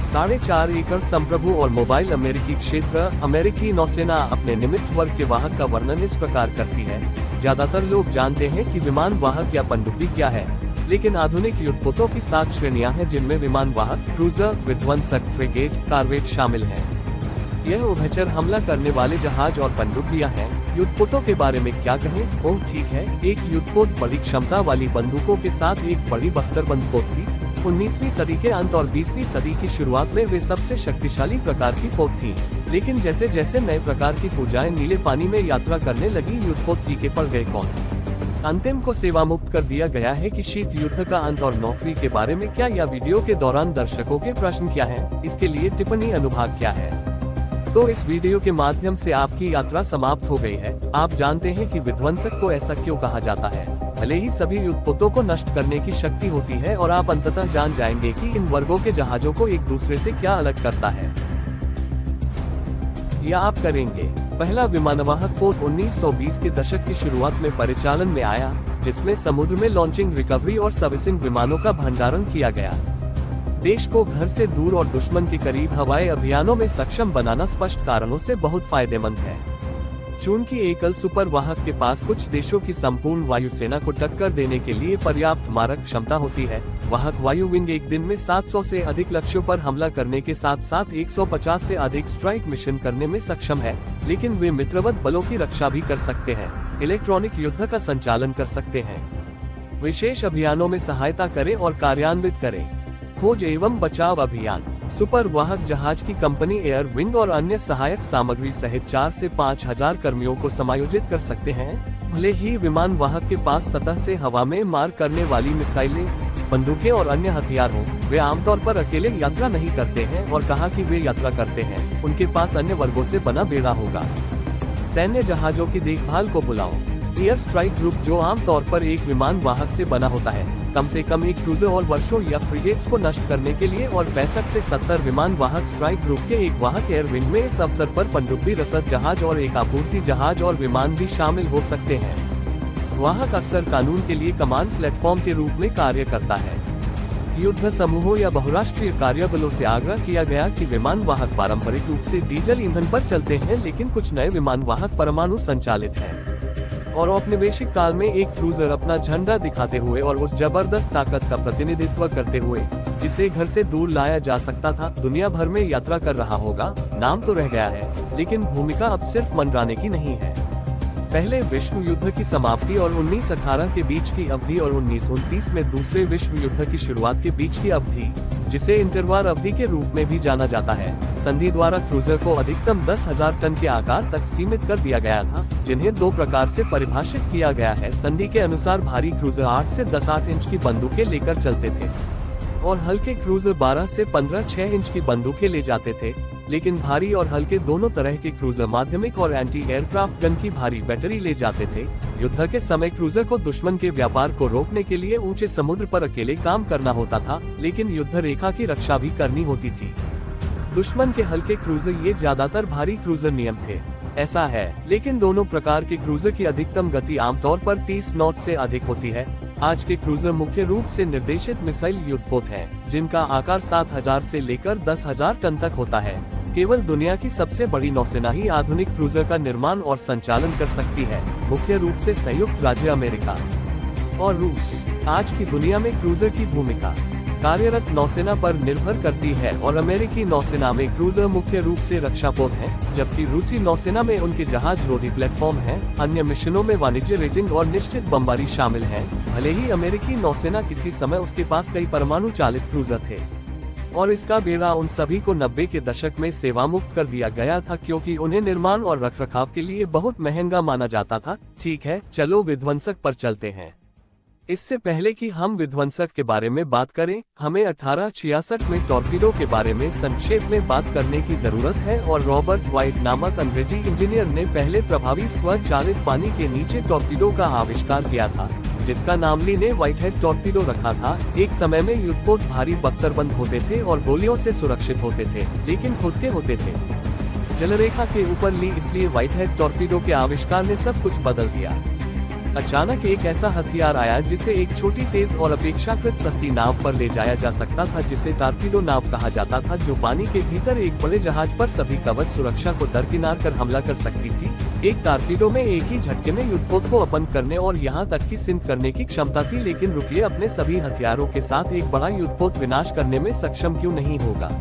4.5 एकड़ संप्रभु और मोबाइल अमेरिकी क्षेत्र। अमेरिकी नौसेना अपने निमित्त वर्ग के वाहक का वर्णन इस प्रकार करती है। ज्यादातर लोग जानते हैं कि विमान वाहक या पनडुब्बी क्या है, लेकिन आधुनिक युद्धपोतों की 7 श्रेणियां हैं, जिनमें विमान वाहक, क्रूजर, विध्वंसक, फ्रिगेट, कारवेट शामिल हैं। यह उभयचर हमला करने वाले जहाज और पनडुब्बियां हैं। युद्धपोतों के बारे में क्या कहें? ओह ठीक है, एक युद्धपोत बड़ी क्षमता वाली बंदूकों के साथ एक बड़ी बख्तर पोत थी। 19वीं सदी के अंत और 20वीं सदी की शुरुआत में वे सबसे शक्तिशाली प्रकार की पोत थी, लेकिन जैसे जैसे नए प्रकार की पूजाएं नीले पानी में यात्रा करने लगी, युद्धपोत फीके पड़ गए। कौन अंतिम को सेवा मुक्त कर दिया गया है कि शीत युद्ध का अंत और नौकरी के बारे में क्या, या वीडियो के दौरान दर्शकों के प्रश्न क्या हैं, इसके लिए टिप्पणी अनुभाग क्या है। तो इस वीडियो के माध्यम से आपकी यात्रा समाप्त हो गई है। आप जानते हैं कि विध्वंसक को ऐसा क्यों कहा जाता है। भले ही सभी युद्धपोतों को नष्ट करने की शक्ति होती है, और आप अंततः जान जाएंगे कि इन वर्गों के जहाजों को एक दूसरे से क्या अलग करता है, या आप करेंगे। पहला विमानवाहक पोत 1920 के दशक की शुरुआत में परिचालन में आया, जिसमें समुद्र में लॉन्चिंग, रिकवरी और सर्विसिंग विमानों का भंडारण किया गया। देश को घर से दूर और दुश्मन के करीब हवाई अभियानों में सक्षम बनाना स्पष्ट कारणों से बहुत फायदेमंद है। चूंकि एकल सुपर वाहक के पास कुछ देशों की संपूर्ण वायुसेना को टक्कर देने के लिए पर्याप्त मारक क्षमता होती है, वाहक वायु विंग एक दिन में 700 से अधिक लक्ष्यों पर हमला करने के साथ साथ 150 से अधिक स्ट्राइक मिशन करने में सक्षम है। लेकिन वे मित्रवत बलों की रक्षा भी कर सकते हैं, इलेक्ट्रॉनिक युद्ध का संचालन कर सकते हैं, विशेष अभियानों में सहायता करें और कार्यान्वित करें। खोज एवं बचाव अभियान। सुपर वाहक जहाज की कंपनी एयर विंग और अन्य सहायक सामग्री सहित 4 से 5,000 कर्मियों को समायोजित कर सकते हैं। भले ही विमान वाहक के पास सतह से हवा में मार करने वाली मिसाइलें, बंदूकें और अन्य हथियार हो, वे आमतौर पर अकेले यात्रा नहीं करते हैं, और कहा कि वे यात्रा करते हैं, उनके पास अन्य वर्गों से बना बेड़ा होगा। सैन्य जहाजों की देखभाल को बुलाओ। एयर स्ट्राइक ग्रुप, जो आमतौर पर एक विमान वाहक से बना होता है, कम से कम एक क्रूजर और वर्षों या फ्रिगेट्स को नष्ट करने के लिए, और 65 से 70 विमान वाहक स्ट्राइक ग्रुप के एक वाहक एयर विंग में इस अवसर पर पनडुब्बी, रसद जहाज और एक आपूर्ति जहाज और विमान भी शामिल हो सकते हैं। वाहक अक्सर कानून के लिए कमांड प्लेटफॉर्म के रूप में कार्य करता है। युद्ध समूहों या बहुराष्ट्रीय कार्यबलों से आग्रह किया गया कि विमान वाहक पारंपरिक रूप से डीजल ईंधन पर चलते हैं, लेकिन कुछ नए विमान वाहक परमाणु संचालित हैं। और औपनिवेशिक काल में एक क्रूजर अपना झंडा दिखाते हुए और उस जबरदस्त ताकत का प्रतिनिधित्व करते हुए, जिसे घर से दूर लाया जा सकता था, दुनिया भर में यात्रा कर रहा होगा। नाम तो रह गया है, लेकिन भूमिका अब सिर्फ मंडराने की नहीं है। पहले विश्व युद्ध की समाप्ति और 1918 के बीच की अवधि और 1929 में दूसरे विश्व युद्ध की शुरुआत के बीच की अवधि, जिसे इंटरवार अवधि के रूप में भी जाना जाता है, संधि द्वारा क्रूजर को अधिकतम 10,000 टन के आकार तक सीमित कर दिया गया था, जिन्हें 2 प्रकार से परिभाषित किया गया है। संधि के अनुसार भारी क्रूजर 8 से 10 इंच की बंदूकें लेकर चलते थे, और हल्के क्रूजर 12 से 15 6 इंच की बंदूकें ले जाते थे। लेकिन भारी और हल्के दोनों तरह के क्रूजर माध्यमिक और एंटी एयरक्राफ्ट गन की भारी बैटरी ले जाते थे। युद्ध के समय क्रूजर को दुश्मन के व्यापार को रोकने के लिए ऊंचे समुद्र पर अकेले काम करना होता था, लेकिन युद्ध रेखा की रक्षा भी करनी होती थी। दुश्मन के हल्के क्रूजर, ये ज्यादातर भारी क्रूजर नियम थे, ऐसा है, लेकिन दोनों प्रकार के क्रूजर की अधिकतम गति आमतौर पर 30 नॉट से अधिक होती है। आज के क्रूजर मुख्य रूप से निर्देशित मिसाइल युद्धपोत हैं, जिनका आकार 7,000 से लेकर 10,000 टन तक होता है। केवल दुनिया की सबसे बड़ी नौसेना ही आधुनिक क्रूजर का निर्माण और संचालन कर सकती है, मुख्य रूप से संयुक्त राज्य अमेरिका और रूस। आज की दुनिया में क्रूजर की भूमिका कार्यरत नौसेना पर निर्भर करती है, और अमेरिकी नौसेना में क्रूजर मुख्य रूप से रक्षापोत हैं, जबकि रूसी नौसेना में उनके जहाज रोधी प्लेटफॉर्म हैं। अन्य मिशनों में वाणिज्य रेटिंग और निश्चित बमबारी शामिल है। भले ही अमेरिकी नौसेना किसी समय उसके पास कई परमाणु चालित क्रूजर थे, और इसका बेड़ा उन सभी को 90 के दशक में सेवा मुक्त कर दिया गया था, क्योंकि उन्हें निर्माण और रखरखाव के लिए बहुत महंगा माना जाता था। ठीक है, चलो विध्वंसक पर चलते हैं। इससे पहले कि हम विध्वंसक के बारे में बात करें, हमें 1866 में टॉर्पीडो के बारे में संक्षेप में बात करने की जरूरत है। और रॉबर्ट वाइट नामक अंग्रेजी इंजीनियर ने पहले प्रभावी स्वचालित पानी के नीचे टॉर्पीडो का आविष्कार किया था, जिसका नाम ली ने व्हाइटहेड टॉर्पीडो रखा था। एक समय में युद्धपोत भारी बख्तरबंद होते थे और गोलियों से सुरक्षित होते थे, लेकिन खुद के होते थे। जलरेखा के ऊपर ली, इसलिए व्हाइटहेड टॉर्पीडो के आविष्कार ने सब कुछ बदल दिया। अचानक एक ऐसा हथियार आया जिसे एक छोटी तेज और अपेक्षाकृत सस्ती नाव पर ले जाया जा सकता था, जिसे टारपीडो नाव कहा जाता था, जो पानी के भीतर एक बड़े जहाज पर सभी कवच सुरक्षा को दरकिनार कर हमला कर सकती थी। एक टारपीडो में एक ही झटके में युद्धपोत को अपंग करने और यहाँ तक कि सिंक करने की क्षमता थी, लेकिन रुकिए, अपने सभी हथियारों के साथ एक बड़ा युद्धपोत विनाश करने में सक्षम क्यों नहीं होगा?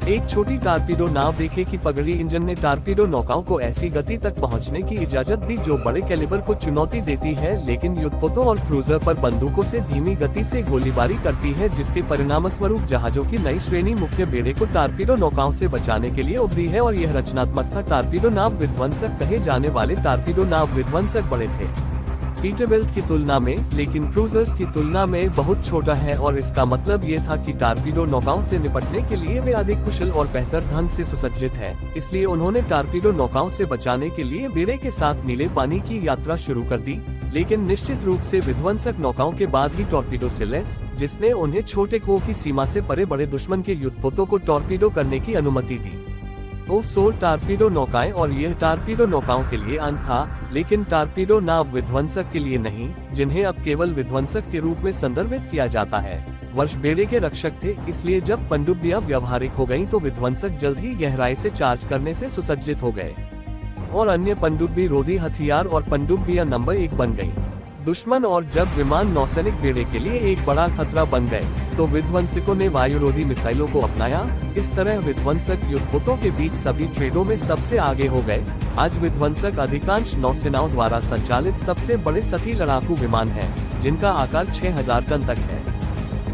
एक छोटी टारपीडो नाव देखे कि पगड़ी इंजन ने टारपीडो नौकाओं को ऐसी गति तक पहुंचने की इजाजत दी जो बड़े कैलिबर को चुनौती देती है, लेकिन युद्धपोतों और क्रूजर पर बंदूकों से धीमी गति से गोलीबारी करती है, जिसके परिणामस्वरूप जहाजों की नई श्रेणी मुख्य बेड़े को टारपीडो नौकाओं से बचाने के लिए उभरी है। और यह रचनात्मक था। टारपीडो नाव विध्वंसक कहे जाने वाले टारपीडो नाव विध्वंसक बड़े थे पीटरबिल्ट की तुलना में, लेकिन क्रूजर्स की तुलना में बहुत छोटा है, और इसका मतलब ये था कि टारपीडो नौकाओं से निपटने के लिए वे अधिक कुशल और बेहतर ढंग से सुसज्जित है। इसलिए उन्होंने टारपीडो नौकाओं से बचाने के लिए बेड़े के साथ नीले पानी की यात्रा शुरू कर दी, लेकिन निश्चित रूप से विध्वंसक नौकाओं के बाद ही टॉर्पीडो से लैस, जिसने उन्हें छोटे को की सीमा से परे बड़े दुश्मन के युद्धपोतों को टॉर्पीडो करने की अनुमति दी। ऑफशोर टारपीडो नौकाएं, और यह टारपीडो नौकाओं के लिए अंत था, लेकिन टारपीडो नाव विध्वंसक के लिए नहीं, जिन्हें अब केवल विध्वंसक के रूप में संदर्भित किया जाता है। वर्ष बेड़े के रक्षक थे, इसलिए जब पनडुब्बियां व्यावहारिक हो गयीं तो विध्वंसक जल्द ही गहराई से चार्ज करने से सुसज्जित हो गए और अन्य पनडुब्बी रोधी हथियार और पनडुब्बियां नंबर 1 बन गयीं। दुश्मन और जब विमान नौसैनिक बेड़े के लिए एक बड़ा खतरा बन गए, तो विध्वंसकों ने वायुरोधी मिसाइलों को अपनाया। इस तरह विध्वंसक युद्धपोतों के बीच सभी ट्रेडों में सबसे आगे हो गए। आज विध्वंसक अधिकांश नौसेनाओं द्वारा संचालित सबसे बड़े सतही लड़ाकू विमान हैं, जिनका आकार 6000 टन तक है।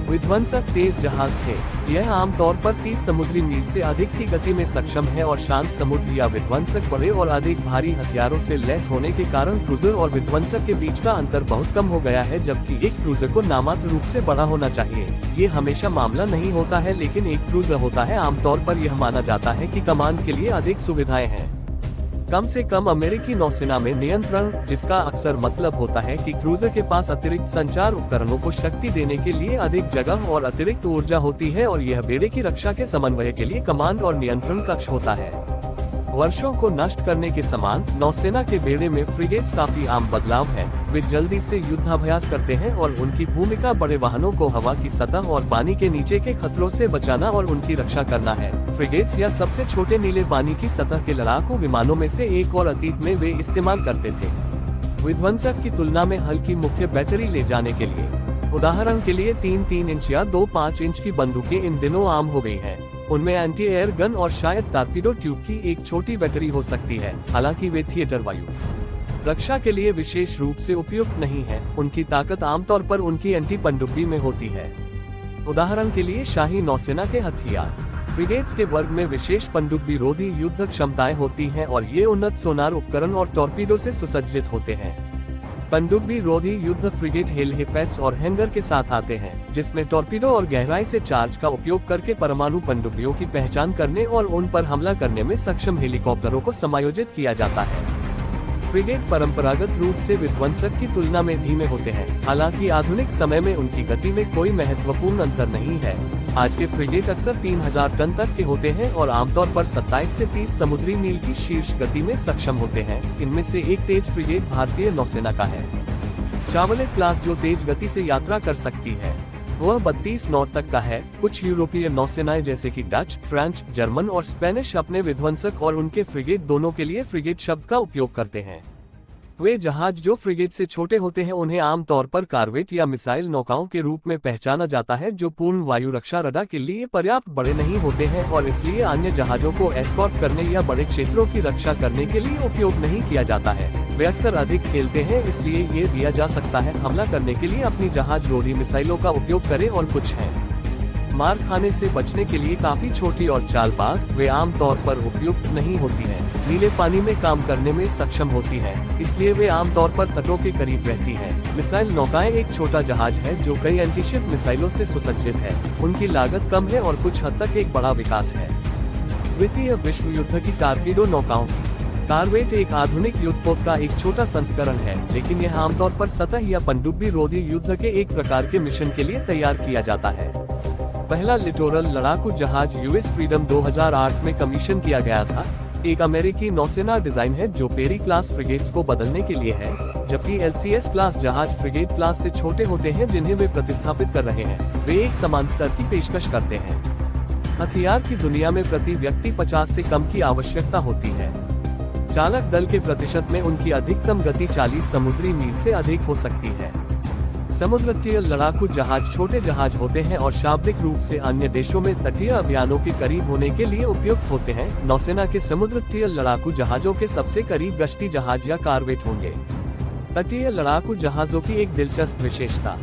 विध्वंसक तेज जहाज थे। यह आमतौर पर 30 समुद्री मील से अधिक की गति में सक्षम है और शांत समुद्र या विध्वंसक बड़े और अधिक भारी हथियारों से लैस होने के कारण क्रूजर और विध्वंसक के बीच का अंतर बहुत कम हो गया है, जबकि एक क्रूजर को नामात्र रूप से बड़ा होना चाहिए। ये हमेशा मामला नहीं होता है, लेकिन एक क्रूजर होता है। आमतौर पर यह माना जाता है कि कमान के लिए अधिक सुविधाएं हैं। कम से कम अमेरिकी नौसेना में नियंत्रण, जिसका अक्सर मतलब होता है कि क्रूजर के पास अतिरिक्त संचार उपकरणों को शक्ति देने के लिए अधिक जगह और अतिरिक्त ऊर्जा होती है, और यह बेड़े की रक्षा के समन्वय के लिए कमांड और नियंत्रण कक्ष होता है। वर्षों को नष्ट करने के समान नौसेना के बेड़े में फ्रिगेट्स काफी आम बदलाव है। वे जल्दी से युद्धाभ्यास करते हैं और उनकी भूमिका बड़े वाहनों को हवा की सतह और पानी के नीचे के खतरों से बचाना और उनकी रक्षा करना है। फ्रिगेट्स या सबसे छोटे नीले पानी की सतह के लड़ाकू विमानों में से एक और अतीत में वे इस्तेमाल करते थे, विध्वंसक की तुलना में हल्की मुख्य बैटरी ले जाने के लिए। उदाहरण के लिए 3-3 इंच या 2-5 इंच की बंदूकें इन दिनों आम हो गई हैं। उनमें एंटी एयर गन और शायद टारपीडो ट्यूब की एक छोटी बैटरी हो सकती है, हालांकि वे थिएटर वायु रक्षा के लिए विशेष रूप से उपयुक्त नहीं है। उनकी ताकत आमतौर पर उनकी एंटी पनडुब्बी में होती है। उदाहरण के लिए शाही नौसेना के हथियार। फ्रिगेट्स के वर्ग में विशेष पनडुब्बी रोधी युद्ध क्षमताएं होती हैं और ये उन्नत सोनार उपकरण और टॉर्पीडो से सुसज्जित होते हैं। पनडुब्बी रोधी युद्ध फ्रिगेट हेलिपैड्स और हैंगर के साथ आते हैं, जिसमें टॉर्पीडो और गहराई से चार्ज का उपयोग करके परमाणु पनडुब्बियों की पहचान करने और उन पर हमला करने में सक्षम हेलीकॉप्टरों को समायोजित किया जाता है। फ्रिगेट परंपरागत रूप से विध्वंसक की तुलना में धीमे होते हैं, हालांकि आधुनिक समय में उनकी गति में कोई महत्वपूर्ण अंतर नहीं है। आज के फ्रिगेट अक्सर 3000 टन तक के होते हैं और आमतौर पर 27 से 30 समुद्री मील की शीर्ष गति में सक्षम होते हैं। इनमें से एक तेज फ्रिगेट भारतीय नौसेना का है, चावलेट क्लास, जो तेज गति से यात्रा कर सकती है। वह 32 नॉट तक का है। कुछ यूरोपीय नौसेनाएं जैसे कि डच, फ्रेंच, जर्मन और स्पेनिश अपने विध्वंसक और उनके फ्रिगेट दोनों के लिए फ्रिगेट शब्द का उपयोग करते हैं। वे जहाज जो फ्रिगेट से छोटे होते हैं उन्हें आमतौर पर कार्वेट या मिसाइल नौकाओं के रूप में पहचाना जाता है, जो पूर्ण वायु रक्षा रडार के लिए पर्याप्त बड़े नहीं होते हैं और इसलिए अन्य जहाजों को एस्कॉर्ट करने या बड़े क्षेत्रों की रक्षा करने के लिए उपयोग नहीं किया जाता है। वे अक्सर अधिक खेलते हैं, इसलिए ये दिया जा सकता है हमला करने के लिए अपनी जहाज रोधी मिसाइलों का उपयोग करें। और कुछ हैं मार खाने से बचने के लिए काफी छोटी और चालबाज, वे आमतौर पर उपयुक्त नहीं होती हैं। नीले पानी में काम करने में सक्षम होती हैं, इसलिए वे आमतौर पर तटों के करीब रहती हैं। मिसाइल नौकाएं एक छोटा जहाज है जो कई एंटीशिप मिसाइलों से सुसज्जित है। उनकी लागत कम है और कुछ हद तक एक बड़ा विकास है। द्वितीय विश्व युद्ध की टारपीडो नौकाओं की कार्वेट एक आधुनिक युद्धपोत का एक छोटा संस्करण है, लेकिन यह आमतौर पर सतह या पनडुब्बी रोधी युद्ध के एक प्रकार के मिशन के लिए तैयार किया जाता है। पहला लिटोरल लड़ाकू जहाज यूएस फ्रीडम 2008 में कमीशन किया गया था। एक अमेरिकी नौसेना डिजाइन है जो पेरी क्लास फ्रिगेट्स को बदलने के लिए है, जबकि LCS क्लास जहाज फ्रिगेट क्लास से छोटे होते हैं जिन्हें वे प्रतिस्थापित कर रहे हैं। वे एक समान स्तर की पेशकश करते हैं। हथियार की दुनिया में प्रति व्यक्ति 50 से कम की आवश्यकता होती है। चालक दल के प्रतिशत में उनकी अधिकतम गति 40 समुद्री मील से अधिक हो सकती है। समुद्र तटीय लड़ाकू जहाज छोटे जहाज होते हैं और शाब्दिक रूप से अन्य देशों में तटीय अभियानों के करीब होने के लिए उपयुक्त होते हैं। नौसेना के समुद्र तटीय लड़ाकू जहाजों के सबसे करीब गश्ती जहाज या कारवेट होंगे। तटीय लड़ाकू जहाजों की एक दिलचस्प विशेषता